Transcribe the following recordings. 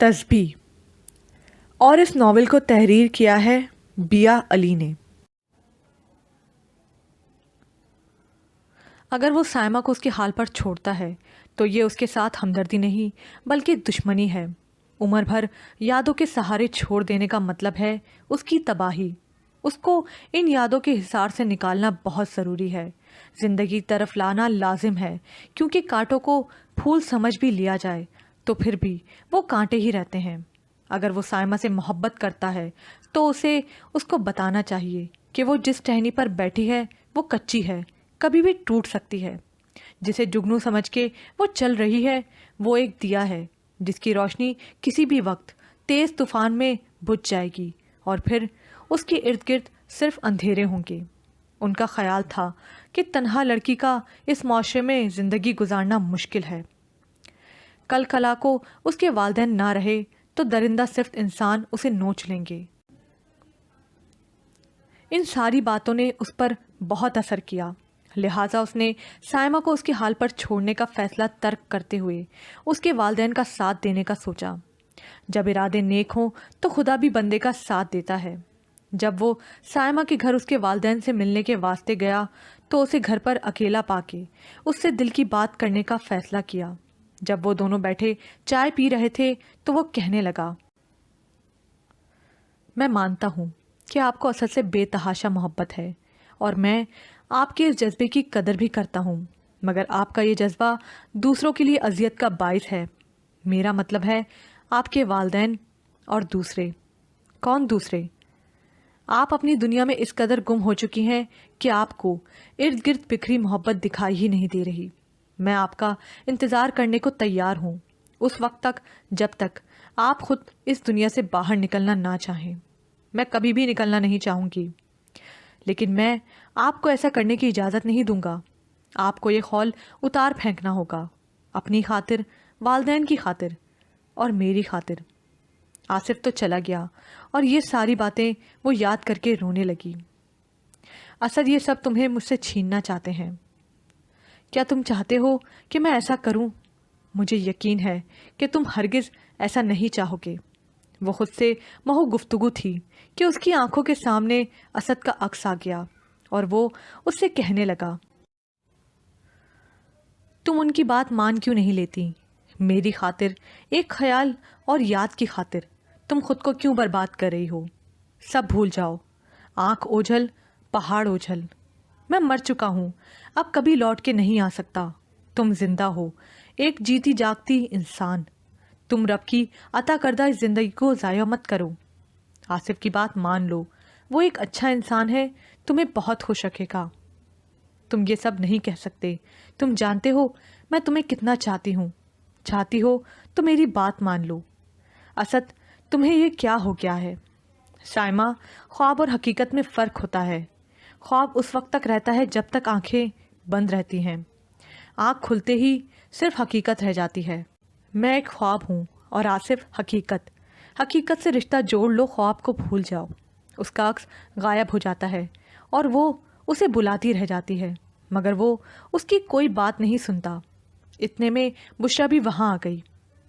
تسبیح، اور اس ناول کو تحریر کیا ہے بیہ علی نے۔ اگر وہ سائمہ کو اس کے حال پر چھوڑتا ہے تو یہ اس کے ساتھ ہمدردی نہیں بلکہ دشمنی ہے۔ عمر بھر یادوں کے سہارے چھوڑ دینے کا مطلب ہے اس کی تباہی۔ اس کو ان یادوں کے حصار سے نکالنا بہت ضروری ہے، زندگی طرف لانا لازم ہے، کیونکہ کانٹوں کو پھول سمجھ بھی لیا جائے تو پھر بھی وہ کانٹے ہی رہتے ہیں۔ اگر وہ سائمہ سے محبت کرتا ہے تو اسے اس کو بتانا چاہیے کہ وہ جس ٹہنی پر بیٹھی ہے وہ کچی ہے، کبھی بھی ٹوٹ سکتی ہے۔ جسے جگنو سمجھ کے وہ چل رہی ہے وہ ایک دیا ہے جس کی روشنی کسی بھی وقت تیز طوفان میں بجھ جائے گی اور پھر اس کے ارد گرد صرف اندھیرے ہوں گے۔ ان کا خیال تھا کہ تنہا لڑکی کا اس معاشرے میں زندگی گزارنا مشکل ہے۔ کل کلا کو اس کے والدین نہ رہے تو درندہ صرف انسان اسے نوچ لیں گے۔ ان ساری باتوں نے اس پر بہت اثر کیا، لہٰذا اس نے سائمہ کو اس کے حال پر چھوڑنے کا فیصلہ ترک کرتے ہوئے اس کے والدین کا ساتھ دینے کا سوچا۔ جب ارادے نیک ہوں تو خدا بھی بندے کا ساتھ دیتا ہے۔ جب وہ سائمہ کے گھر اس کے والدین سے ملنے کے واسطے گیا تو اسے گھر پر اکیلا پا کے اس سے دل کی بات کرنے کا فیصلہ کیا۔ جب وہ دونوں بیٹھے چائے پی رہے تھے تو وہ کہنے لگا، میں مانتا ہوں کہ آپ کو اصل سے بے تحاشا محبت ہے اور میں آپ کے اس جذبے کی قدر بھی کرتا ہوں، مگر آپ کا یہ جذبہ دوسروں کے لیے اذیت کا باعث ہے۔ میرا مطلب ہے آپ کے والدین اور دوسرے۔ کون دوسرے؟ آپ اپنی دنیا میں اس قدر گم ہو چکی ہیں کہ آپ کو ارد گرد بکھری محبت دکھائی ہی نہیں دے رہی۔ میں آپ کا انتظار کرنے کو تیار ہوں، اس وقت تک جب تک آپ خود اس دنیا سے باہر نکلنا نہ چاہیں۔ میں کبھی بھی نکلنا نہیں چاہوں گی، لیکن میں آپ کو ایسا کرنے کی اجازت نہیں دوں گا۔ آپ کو یہ خول اتار پھینکنا ہوگا، اپنی خاطر، والدین کی خاطر اور میری خاطر۔ آصف تو چلا گیا اور یہ ساری باتیں وہ یاد کر کے رونے لگی۔ اسد یہ سب تمہیں مجھ سے چھیننا چاہتے ہیں۔ کیا تم چاہتے ہو کہ میں ایسا کروں؟ مجھے یقین ہے کہ تم ہرگز ایسا نہیں چاہو گے۔ وہ خود سے محو گفتگو تھی کہ اس کی آنکھوں کے سامنے اسد کا عکس آ گیا اور وہ اس سے کہنے لگا، تم ان کی بات مان کیوں نہیں لیتی؟ میری خاطر، ایک خیال اور یاد کی خاطر تم خود کو کیوں برباد کر رہی ہو؟ سب بھول جاؤ، آنکھ اوجھل پہاڑ اوجھل۔ میں مر چکا ہوں، اب کبھی لوٹ کے نہیں آ سکتا۔ تم زندہ ہو، ایک جیتی جاگتی انسان۔ تم رب کی عطا کردہ اس زندگی کو ضائع مت کرو۔ آصف کی بات مان لو، وہ ایک اچھا انسان ہے، تمہیں بہت خوش رکھے گا۔ تم یہ سب نہیں کہہ سکتے، تم جانتے ہو میں تمہیں کتنا چاہتی ہوں۔ چاہتی ہو تو میری بات مان لو۔ اسد، تمہیں یہ کیا ہو گیا ہے؟ سائمہ، خواب اور حقیقت میں فرق ہوتا ہے۔ خواب اس وقت تک رہتا ہے جب تک آنکھیں بند رہتی ہیں، آنکھ کھلتے ہی صرف حقیقت رہ جاتی ہے۔ میں ایک خواب ہوں اور آصف حقیقت۔ حقیقت سے رشتہ جوڑ لو، خواب کو بھول جاؤ۔ اس کا عکس غائب ہو جاتا ہے اور وہ اسے بلاتی رہ جاتی ہے، مگر وہ اس کی کوئی بات نہیں سنتا۔ اتنے میں بشرا بھی وہاں آ گئی،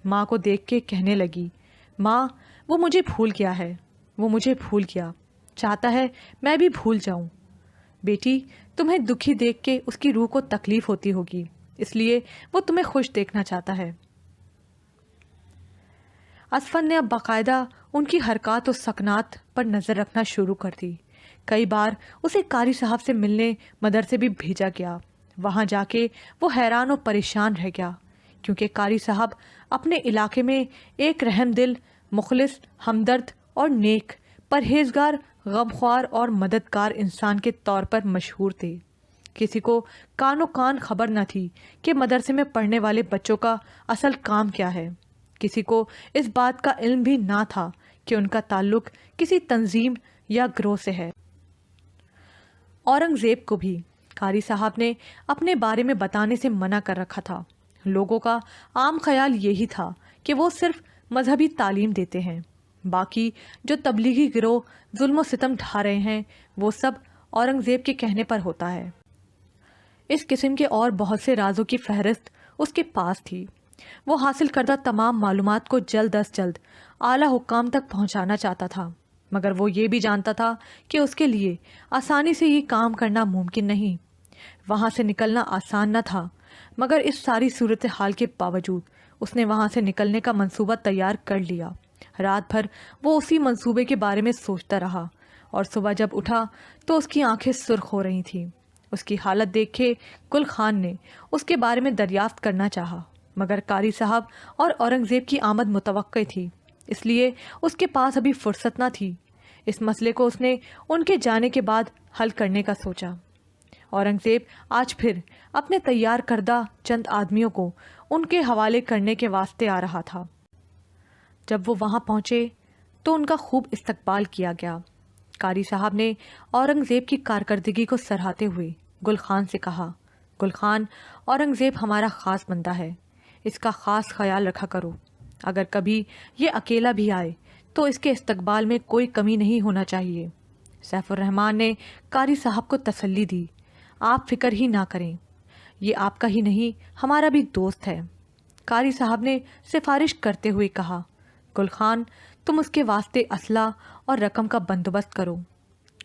ماں کو دیکھ کے کہنے لگی، ماں، وہ مجھے بھول گیا ہے، وہ مجھے بھول گیا، چاہتا ہے میں بھی بھول جاؤں۔ بیٹی، تمہیں دکھی دیکھ کے اس کی روح کو تکلیف ہوتی ہوگی، اس لیے وہ تمہیں خوش دیکھنا چاہتا ہے۔ اسفن نے اب باقاعدہ ان کی حرکات و سکنات پر نظر رکھنا شروع کر دی۔ کئی بار اسے قاری صاحب سے ملنے مدرسے بھی بھیجا گیا۔ وہاں جا کے وہ حیران و پریشان رہ گیا، کیونکہ قاری صاحب اپنے علاقے میں ایک رحم دل، مخلص، ہمدرد اور نیک، پرہیزگار، غمخوار اور مددگار انسان کے طور پر مشہور تھے۔ کسی کو کان و کان خبر نہ تھی کہ مدرسے میں پڑھنے والے بچوں کا اصل کام کیا ہے۔ کسی کو اس بات کا علم بھی نہ تھا کہ ان کا تعلق کسی تنظیم یا گروہ سے ہے۔ اورنگزیب کو بھی قاری صاحب نے اپنے بارے میں بتانے سے منع کر رکھا تھا۔ لوگوں کا عام خیال یہی تھا کہ وہ صرف مذہبی تعلیم دیتے ہیں، باقی جو تبلیغی گروہ ظلم و ستم ڈھا رہے ہیں وہ سب اورنگزیب کے کہنے پر ہوتا ہے۔ اس قسم کے اور بہت سے رازوں کی فہرست اس کے پاس تھی، وہ حاصل کردہ تمام معلومات کو جلد از جلد اعلیٰ حکام تک پہنچانا چاہتا تھا، مگر وہ یہ بھی جانتا تھا کہ اس کے لیے آسانی سے یہ کام کرنا ممکن نہیں۔ وہاں سے نکلنا آسان نہ تھا، مگر اس ساری صورتحال کے باوجود اس نے وہاں سے نکلنے کا منصوبہ تیار کر لیا۔ رات بھر وہ اسی منصوبے کے بارے میں سوچتا رہا، اور صبح جب اٹھا تو اس کی آنکھیں سرخ ہو رہی تھیں۔ اس کی حالت دیکھ کے گل خان نے اس کے بارے میں دریافت کرنا چاہا، مگر قاری صاحب اور اورنگزیب کی آمد متوقع تھی، اس لیے اس کے پاس ابھی فرصت نہ تھی۔ اس مسئلے کو اس نے ان کے جانے کے بعد حل کرنے کا سوچا۔ اورنگزیب آج پھر اپنے تیار کردہ چند آدمیوں کو ان کے حوالے کرنے کے واسطے آ رہا تھا۔ جب وہ وہاں پہنچے تو ان کا خوب استقبال کیا گیا۔ قاری صاحب نے اورنگزیب کی کارکردگی کو سراہتے ہوئے گل خان سے کہا، گل خان، اورنگزیب ہمارا خاص بندہ ہے، اس کا خاص خیال رکھا کرو۔ اگر کبھی یہ اکیلا بھی آئے تو اس کے استقبال میں کوئی کمی نہیں ہونا چاہیے۔ سیف الرحمن نے قاری صاحب کو تسلی دی، آپ فکر ہی نہ کریں، یہ آپ کا ہی نہیں ہمارا بھی دوست ہے۔ قاری صاحب نے سفارش کرتے ہوئے کہا، گل خان، تم اس کے واسطے اسلحہ اور رقم کا بندوبست کرو۔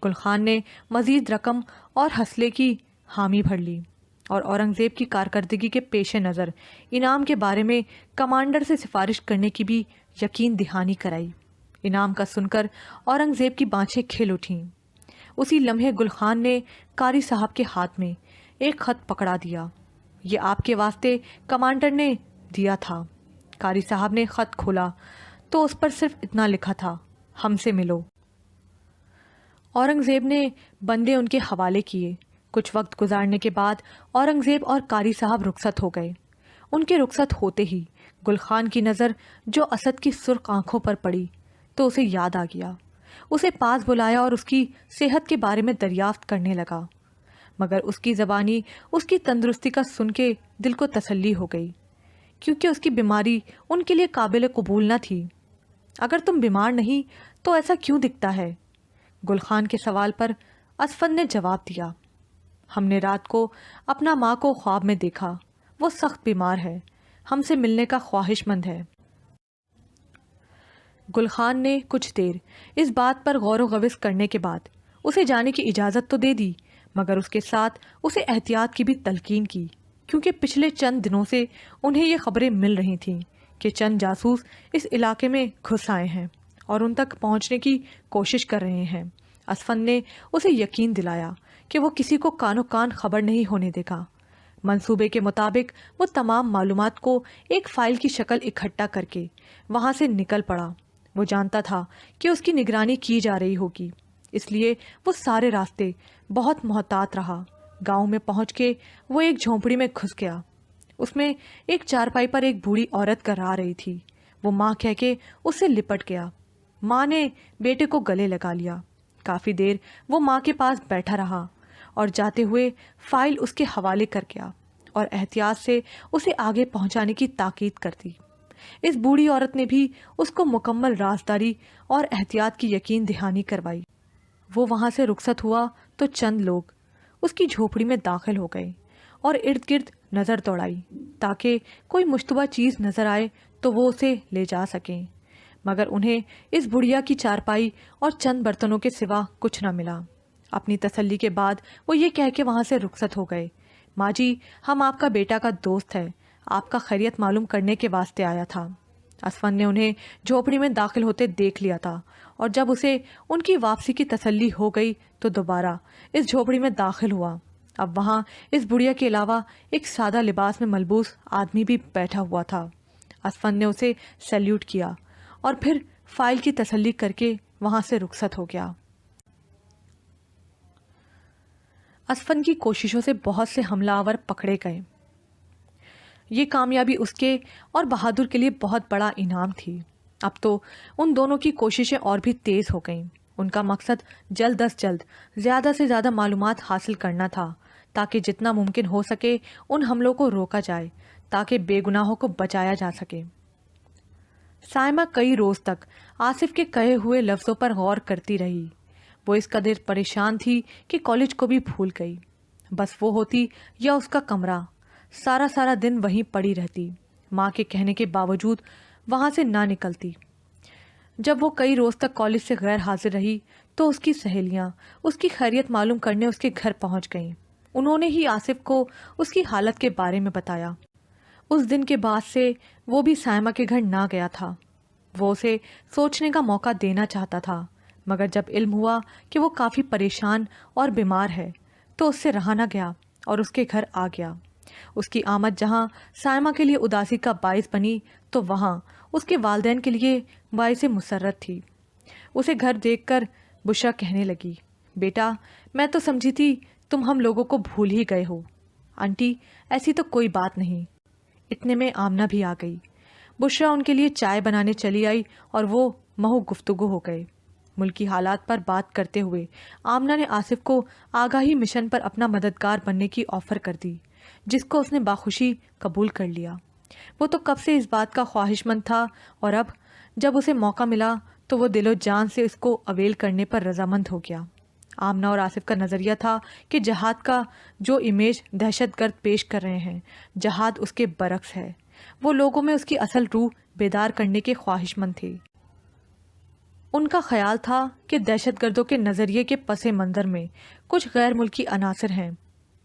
گل خان نے مزید رقم اور حصلے کی حامی بھر لی، اور اورنگزیب کی کارکردگی کے پیش نظر انعام کے بارے میں کمانڈر سے سفارش کرنے کی بھی یقین دہانی کرائی۔ انعام کا سن کر اورنگزیب کی بانچیں کھل اٹھیں۔ اسی لمحے گل خان نے قاری صاحب کے ہاتھ میں ایک خط پکڑا دیا، یہ آپ کے واسطے کمانڈر نے دیا تھا۔ قاری صاحب نے خط کھولا تو اس پر صرف اتنا لکھا تھا، ہم سے ملو۔ اورنگزیب نے بندے ان کے حوالے کیے۔ کچھ وقت گزارنے کے بعد اورنگزیب اور قاری صاحب رخصت ہو گئے۔ ان کے رخصت ہوتے ہی گل خان کی نظر جو اسد کی سرخ آنکھوں پر پڑی تو اسے یاد آ گیا۔ اسے پاس بلایا اور اس کی صحت کے بارے میں دریافت کرنے لگا، مگر اس کی زبانی اس کی تندرستی کا سن کے دل کو تسلی ہو گئی، کیونکہ اس کی بیماری ان کے لیے قابل قبول نہ تھی۔ اگر تم بیمار نہیں تو ایسا کیوں دکھتا ہے؟ گل خان کے سوال پر اسفند نے جواب دیا، ہم نے رات کو اپنا ماں کو خواب میں دیکھا، وہ سخت بیمار ہے، ہم سے ملنے کا خواہش مند ہے۔ گل خان نے کچھ دیر اس بات پر غور و خوض کرنے کے بعد اسے جانے کی اجازت تو دے دی، مگر اس کے ساتھ اسے احتیاط کی بھی تلقین کی، کیونکہ پچھلے چند دنوں سے انہیں یہ خبریں مل رہی تھیں کہ چند جاسوس اس علاقے میں گھس آئے ہیں اور ان تک پہنچنے کی کوشش کر رہے ہیں۔ اسفند نے اسے یقین دلایا کہ وہ کسی کو کانو کان خبر نہیں ہونے دے گا۔ منصوبے کے مطابق وہ تمام معلومات کو ایک فائل کی شکل اکٹھا کر کے وہاں سے نکل پڑا۔ وہ جانتا تھا کہ اس کی نگرانی کی جا رہی ہوگی، اس لیے وہ سارے راستے بہت محتاط رہا۔ گاؤں میں پہنچ کے وہ ایک جھونپڑی میں گھس گیا۔ اس میں ایک چارپائی پر ایک بوڑھی عورت کرا رہی تھی۔ وہ ماں کہہ کے اس سے لپٹ گیا۔ ماں نے بیٹے کو گلے لگا لیا۔ کافی دیر وہ ماں کے پاس بیٹھا رہا اور جاتے ہوئے فائل اس کے حوالے کر گیا اور احتیاط سے اسے آگے پہنچانے کی تاکید کر دی۔ اس بوڑھی عورت نے بھی اس کو مکمل رازداری اور احتیاط کی یقین دہانی کروائی۔ وہ وہاں سے رخصت ہوا تو چند لوگ اس کی جھوپڑی میں داخل ہو گئے اور ارد گرد نظر دوڑائی تاکہ کوئی مشتبہ چیز نظر آئے تو وہ اسے لے جا سکیں، مگر انہیں اس بڑھیا کی چارپائی اور چند برتنوں کے سوا کچھ نہ ملا۔ اپنی تسلی کے بعد وہ یہ کہہ کے وہاں سے رخصت ہو گئے، ماں جی، ہم آپ کا بیٹا کا دوست ہے، آپ کا خیریت معلوم کرنے کے واسطے آیا تھا۔ اسفند نے انہیں جھوپڑی میں داخل ہوتے دیکھ لیا تھا، اور جب اسے ان کی واپسی کی تسلی ہو گئی تو دوبارہ اس جھوپڑی میں داخل ہوا۔ اب وہاں اس بڑھیا کے علاوہ ایک سادہ لباس میں ملبوس آدمی بھی بیٹھا ہوا تھا۔ اسفند نے اسے سیلیوٹ کیا اور پھر فائل کی تسلی کر کے وہاں سے رخصت ہو گیا۔ اسفند کی کوششوں سے بہت سے حملہ آور پکڑے گئے۔ یہ کامیابی اس کے اور بہادر کے لیے بہت بڑا انعام تھی۔ اب تو ان دونوں کی کوششیں اور بھی تیز ہو گئیں۔ ان کا مقصد جلد از جلد زیادہ سے زیادہ معلومات حاصل کرنا تھا تاکہ جتنا ممکن ہو سکے ان حملوں کو روکا جائے، تاکہ بے گناہوں کو بچایا جا سکے۔ سائمہ کئی روز تک آصف کے کہے ہوئے لفظوں پر غور کرتی رہی۔ وہ اس قدر پریشان تھی کہ کالج کو بھی بھول گئی۔ بس وہ ہوتی یا اس کا کمرہ، سارا دن وہیں پڑی رہتی۔ ماں کے کہنے کے باوجود وہاں سے نہ نکلتی۔ جب وہ کئی روز تک کالج سے غیر حاضر رہی تو اس کی سہیلیاں اس کی خیریت معلوم کرنے اس کے گھر پہنچ گئیں۔ انہوں نے ہی آصف کو اس کی حالت کے بارے میں بتایا۔ اس دن کے بعد سے وہ بھی سائمہ کے گھر نہ گیا تھا۔ وہ اسے سوچنے کا موقع دینا چاہتا تھا، مگر جب علم ہوا کہ وہ کافی پریشان اور بیمار ہے تو اس سے رہا نہ گیا اور اس کے گھر آ گیا۔ اس کی آمد جہاں سائمہ کے لیے اداسی کا باعث بنی تو وہاں اس کے والدین کے لیے باعث مسرت تھی۔ اسے گھر دیکھ کر بشرا کہنے لگی، بیٹا میں تو سمجھی تھی تم ہم لوگوں کو بھول ہی گئے ہو۔ آنٹی ایسی تو کوئی بات نہیں۔ اتنے میں آمنہ بھی آ گئی۔ بشرا ان کے لیے چائے بنانے چلی آئی اور وہ محو گفتگو ہو گئے۔ ملکی حالات پر بات کرتے ہوئے آمنہ نے آصف کو آگاہی مشن پر اپنا مددگار بننے کی آفر کر دی، جس کو اس نے باخوشی قبول کر لیا۔ وہ تو کب سے اس بات کا خواہش مند تھا اور اب جب اسے موقع ملا تو وہ دل و جان سے اس کو اویل کرنے پر رضامند ہو گیا۔ آمنہ اور آصف کا نظریہ تھا کہ جہاد کا جو امیج دہشت گرد پیش کر رہے ہیں، جہاد اس کے برعکس ہے۔ وہ لوگوں میں اس کی اصل روح بیدار کرنے کے خواہش مند تھے۔ ان کا خیال تھا کہ دہشت گردوں کے نظریے کے پس منظر میں کچھ غیر ملکی عناصر ہیں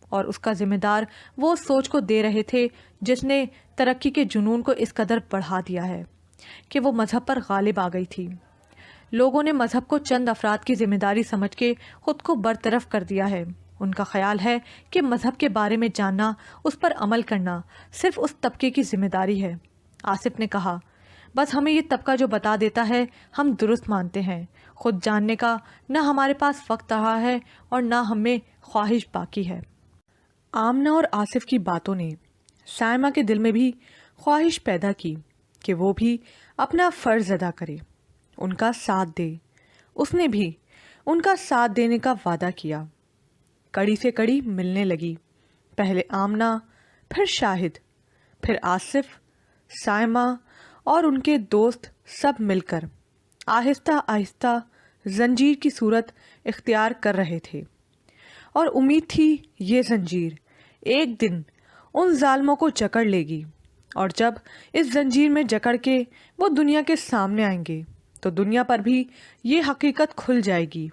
اور اس کا ذمہ دار وہ اس سوچ کو دے رہے تھے جس نے ترقی کے جنون کو اس قدر بڑھا دیا ہے کہ وہ مذہب پر غالب آ گئی تھی۔ لوگوں نے مذہب کو چند افراد کی ذمہ داری سمجھ کے خود کو برطرف کر دیا ہے۔ ان کا خیال ہے کہ مذہب کے بارے میں جاننا، اس پر عمل کرنا صرف اس طبقے کی ذمہ داری ہے۔ آصف نے کہا، بس ہمیں یہ طبقہ جو بتا دیتا ہے ہم درست مانتے ہیں، خود جاننے کا نہ ہمارے پاس وقت رہا ہے اور نہ ہمیں خواہش باقی ہے۔ آمنہ اور آصف کی باتوں نے سائمہ کے دل میں بھی خواہش پیدا کی کہ وہ بھی اپنا فرض ادا کرے، ان کا ساتھ دے۔ اس نے بھی ان کا ساتھ دینے کا وعدہ کیا۔ کڑی سے کڑی ملنے لگی، پہلے آمنہ، پھر شاہد، پھر آصف، سائمہ اور ان کے دوست سب مل کر آہستہ آہستہ زنجیر کی صورت اختیار کر رہے تھے، اور امید تھی یہ زنجیر ایک دن ان ظالموں کو جکڑ لے گی، اور جب اس زنجیر میں جکڑ کے وہ دنیا کے سامنے آئیں گے تو دنیا پر بھی یہ حقیقت کھل جائے گی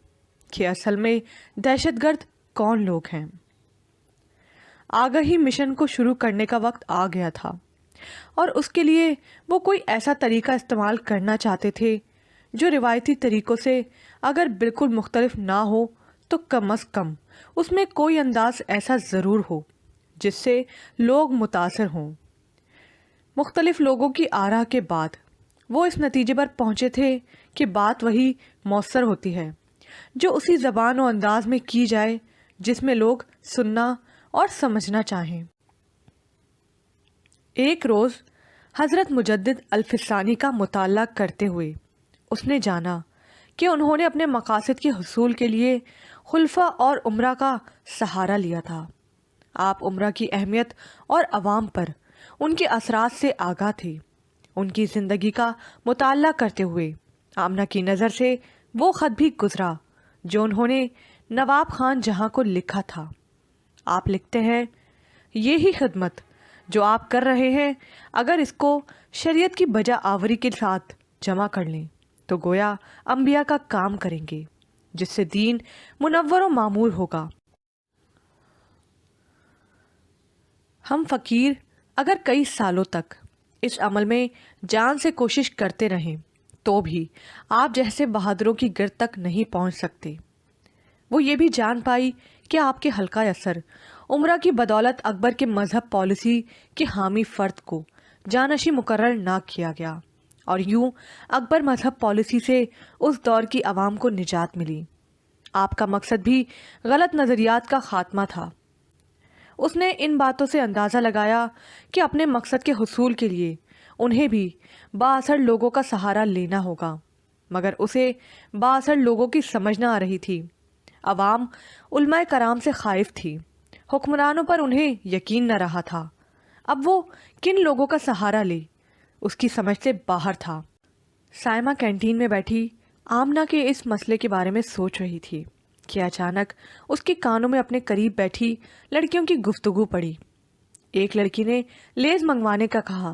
کہ اصل میں دہشت گرد کون لوگ ہیں۔ آگہی مشن کو شروع کرنے کا وقت آ گیا تھا، اور اس کے لیے وہ کوئی ایسا طریقہ استعمال کرنا چاہتے تھے جو روایتی طریقوں سے اگر بالکل مختلف نہ ہو تو کم از کم اس میں کوئی انداز ایسا ضرور ہو جس سے لوگ متاثر ہوں۔ مختلف لوگوں کی آراء کے بعد وہ اس نتیجے پر پہنچے تھے کہ بات وہی مؤثر ہوتی ہے جو اسی زبان و انداز میں کی جائے جس میں لوگ سننا اور سمجھنا چاہیں۔ ایک روز حضرت مجدد الفسانی کا مطالعہ کرتے ہوئے اس نے جانا کہ انہوں نے اپنے مقاصد کے حصول کے لیے خلفاء اور امراء کا سہارا لیا تھا۔ آپ امراء کی اہمیت اور عوام پر ان کے اثرات سے آگاہ تھے۔ ان کی زندگی کا مطالعہ کرتے ہوئے آمنہ کی نظر سے وہ خط بھی گزرا جو انہوں نے نواب خان جہاں کو لکھا تھا۔ آپ لکھتے ہیں، یہی خدمت جو آپ کر رہے ہیں اگر اس کو شریعت کی بجا آوری کے ساتھ جمع کر لیں تو گویا انبیاء کا کام کریں گے، جس سے دین منور و معمور ہوگا۔ ہم فقیر اگر کئی سالوں تک اس عمل میں جان سے کوشش کرتے رہیں تو بھی آپ جیسے بہادروں کی گرد تک نہیں پہنچ سکتے۔ وہ یہ بھی جان پائی کہ آپ کے حلقہ اثر امراء کی بدولت اکبر کے مذہب پالیسی کے حامی فرد کو جانشی مقرر نہ کیا گیا، اور یوں اکبر مذہب پالیسی سے اس دور کی عوام کو نجات ملی۔ آپ کا مقصد بھی غلط نظریات کا خاتمہ تھا۔ اس نے ان باتوں سے اندازہ لگایا کہ اپنے مقصد کے حصول کے لیے انہیں بھی بااثر لوگوں کا سہارا لینا ہوگا، مگر اسے بااثر لوگوں کی سمجھ نہ آ رہی تھی۔ عوام علماء کرام سے خائف تھی، حکمرانوں پر انہیں یقین نہ رہا تھا۔ اب وہ کن لوگوں کا سہارا لے، اس کی سمجھ سے باہر تھا۔ سائمہ کینٹین میں بیٹھی آمنہ کے اس مسئلے کے بارے میں سوچ رہی تھی کہ اچانک اس کے کانوں میں اپنے قریب بیٹھی لڑکیوں کی گفتگو پڑی۔ ایک لڑکی نے لیز منگوانے کا کہا